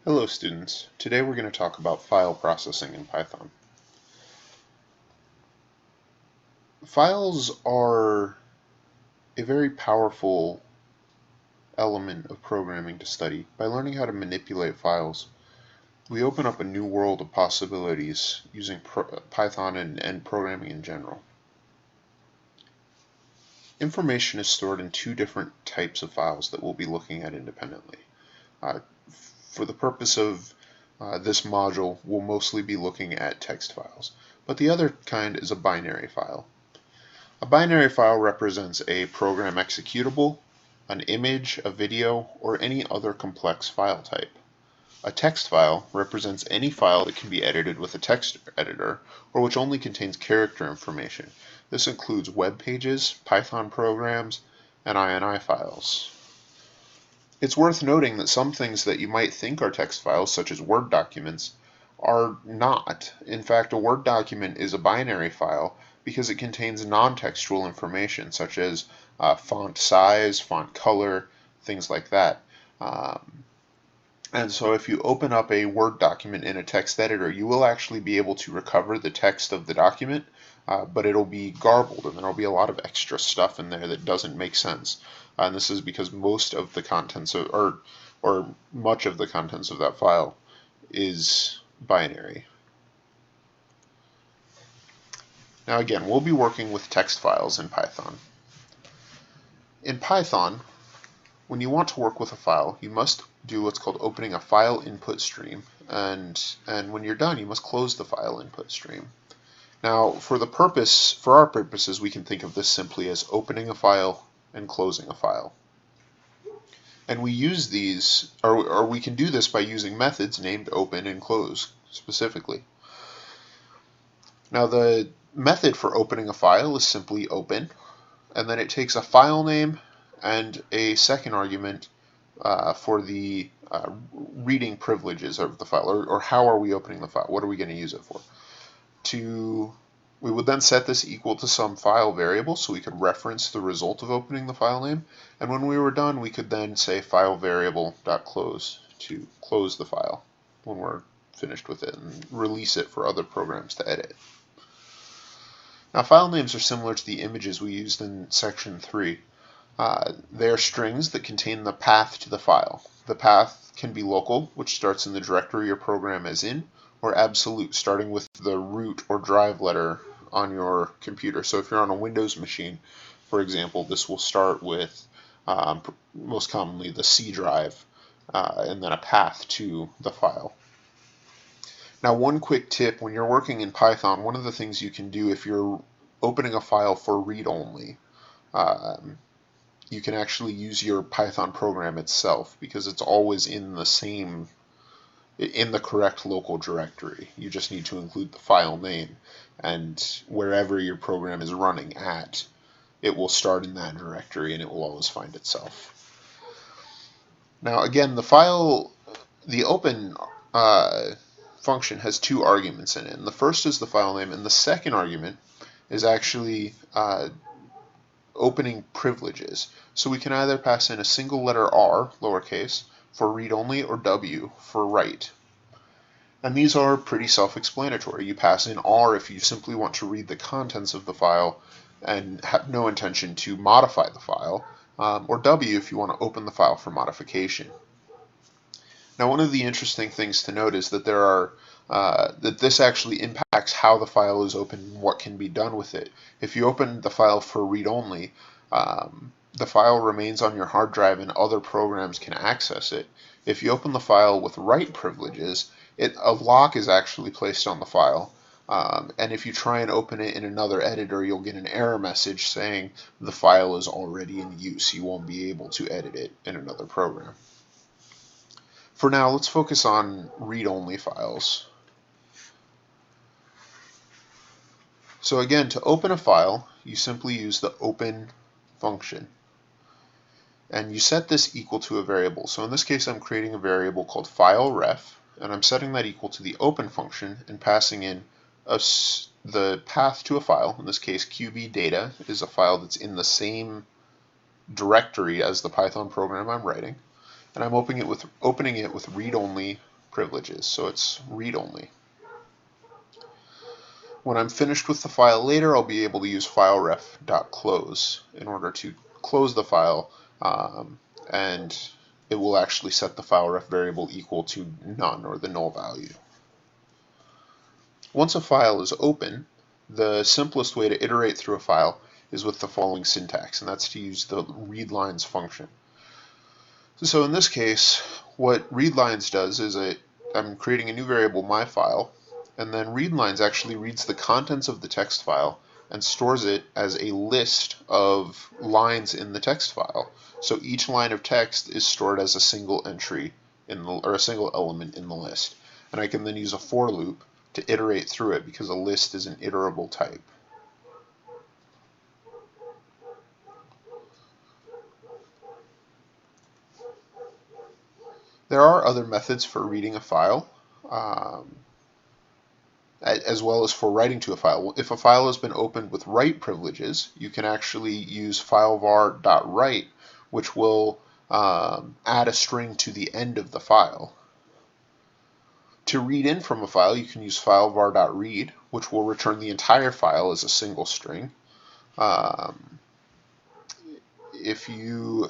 Hello students, today we're going to talk about file processing in Python. Files are a very powerful element of programming to study. By learning how to manipulate files, we open up a new world of possibilities using Python and programming in general. Information is stored in two different types of files that we'll be looking at independently. Uh, for the purpose of this module, we'll mostly be looking at text files, but the other kind is a binary file. A binary file represents a program executable, an image, a video, or any other complex file type. A text file represents any file that can be edited with a text editor, or which only contains character information. This includes web pages, Python programs, and INI files. It's worth noting that some things that you might think are text files, such as Word documents, are not. In fact, a Word document is a binary file because it contains non-textual information, such as font size, font color, things like that. And so if you open up a Word document in a text editor, you will actually be able to recover the text of the document, but it'll be garbled and there'll be a lot of extra stuff in there that doesn't make sense. And this is because most of the contents of, or much of the contents of that file is binary. Now again, we'll be working with text files in Python. In Python, when you want to work with a file, you must do what's called opening a file input stream, and when you're done, you must close the file input stream. Now, for our purposes, we can think of this simply as opening a file and closing a file. And we use these, or we can do this by using methods named open and close specifically. Now, the method for opening a file is simply open, and then it takes a file name and a second argument for the reading privileges of the file, or how are we opening the file? What are we going to use it for? We would then set this equal to some file variable so we could reference the result of opening the file name, and when we were done we could then say file variable.close to close the file when we're finished with it and release it for other programs to edit. Now, file names are similar to the images we used in section 3. They are strings that contain the path to the file. The path can be local, which starts in the directory your program is in, or absolute, starting with the root or drive letter on your computer. So if you're on a Windows machine, for example, this will start with most commonly the C drive and then a path to the file. Now, one quick tip: when you're working in Python, one of the things you can do if you're opening a file for read-only, you can actually use your Python program itself because it's always in the correct local directory. You just need to include the file name, and wherever your program is running at, it will start in that directory and it will always find itself. Now again, the open function has two arguments in it, and the first is the file name, and the second argument is actually opening privileges. So we can either pass in a single letter R, lowercase, for read only, or W for write. And these are pretty self-explanatory. You pass in R if you simply want to read the contents of the file and have no intention to modify the file, or W if you want to open the file for modification. Now, one of the interesting things to note is that that this actually impacts how the file is opened and what can be done with it. If you open the file for read-only, the file remains on your hard drive and other programs can access it. If you open the file with write privileges, a lock is actually placed on the file. And if you try and open it in another editor, you'll get an error message saying the file is already in use. You won't be able to edit it in another program. For now, let's focus on read-only files. So again, to open a file, you simply use the open function. And you set this equal to a variable. So in this case, I'm creating a variable called fileref, and I'm setting that equal to the open function and passing in the path to a file. In this case, qbdata is a file that's in the same directory as the Python program I'm writing. And I'm opening it with read-only privileges, so it's read-only. When I'm finished with the file later, I'll be able to use fileref.close in order to close the file, and it will actually set the fileref variable equal to none, or the null value. Once a file is open, the simplest way to iterate through a file is with the following syntax, and that's to use the readlines function. So in this case, what readlines does is I'm creating a new variable, myFile, and then readlines actually reads the contents of the text file and stores it as a list of lines in the text file. So each line of text is stored as a single entry or a single element in the list. And I can then use a for loop to iterate through it because a list is an iterable type. There are other methods for reading a file, as well as for writing to a file. If a file has been opened with write privileges, you can actually use filevar.write, which will add a string to the end of the file. To read in from a file, you can use filevar.read, which will return the entire file as a single string. If you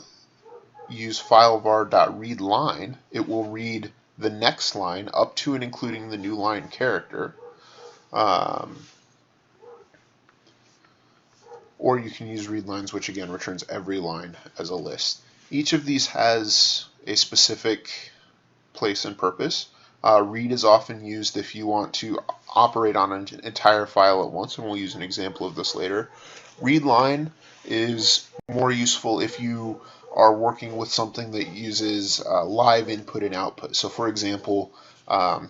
use filevar.readLine, it will read the next line up to and including the new line character. Or you can use readlines, which again returns every line as a list. Each of these has a specific place and purpose. Read is often used if you want to operate on an entire file at once, and we'll use an example of this later. Readline is more useful if you are working with something that uses live input and output. So for example,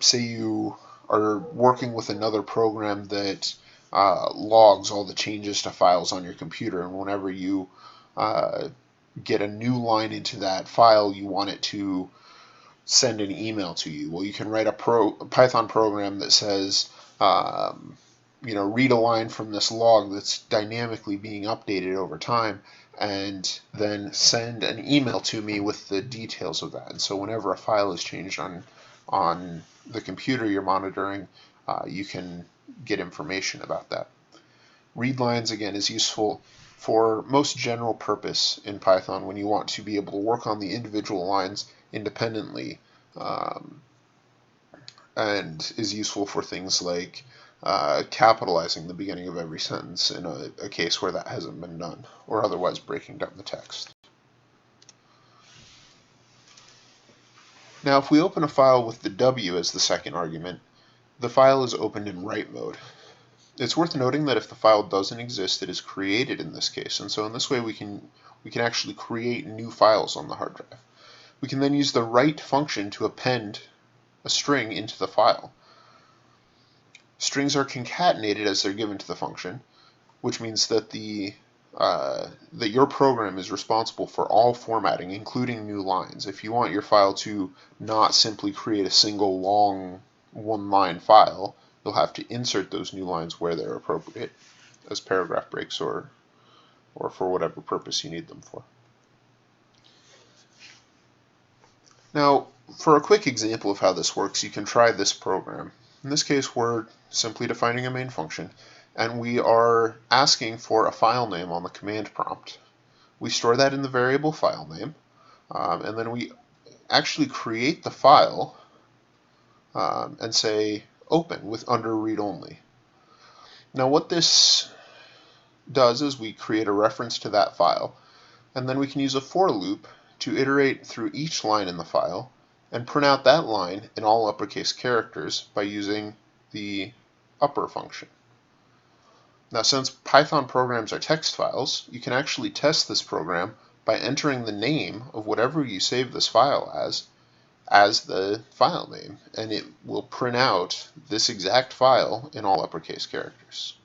say you are working with another program that logs all the changes to files on your computer, and whenever you get a new line into that file, you want it to send an email to you. Well, you can write a Python program that says, read a line from this log that's dynamically being updated over time, and then send an email to me with the details of that. And so whenever a file is changed on the computer you're monitoring, you can get information about that. Readlines, again, is useful for most general purpose in Python when you want to be able to work on the individual lines independently, and is useful for things like capitalizing the beginning of every sentence in a case where that hasn't been done, or otherwise breaking down the text. Now, if we open a file with the W as the second argument, the file is opened in write mode. It's worth noting that if the file doesn't exist, it is created in this case, and so in this way we can actually create new files on the hard drive. We can then use the write function to append a string into the file. Strings are concatenated as they're given to the function, which means that that your program is responsible for all formatting, including new lines. If you want your file to not simply create a single long one-line file, you'll have to insert those new lines where they're appropriate, as paragraph breaks or for whatever purpose you need them for. Now, for a quick example of how this works, you can try this program. In this case, we're simply defining a main function, and we are asking for a file name on the command prompt. We store that in the variable file name, and then we actually create the file and say open with under read only. Now what this does is we create a reference to that file, and then we can use a for loop to iterate through each line in the file and print out that line in all uppercase characters by using the upper function. Now, since Python programs are text files, you can actually test this program by entering the name of whatever you save this file as the file name, and it will print out this exact file in all uppercase characters.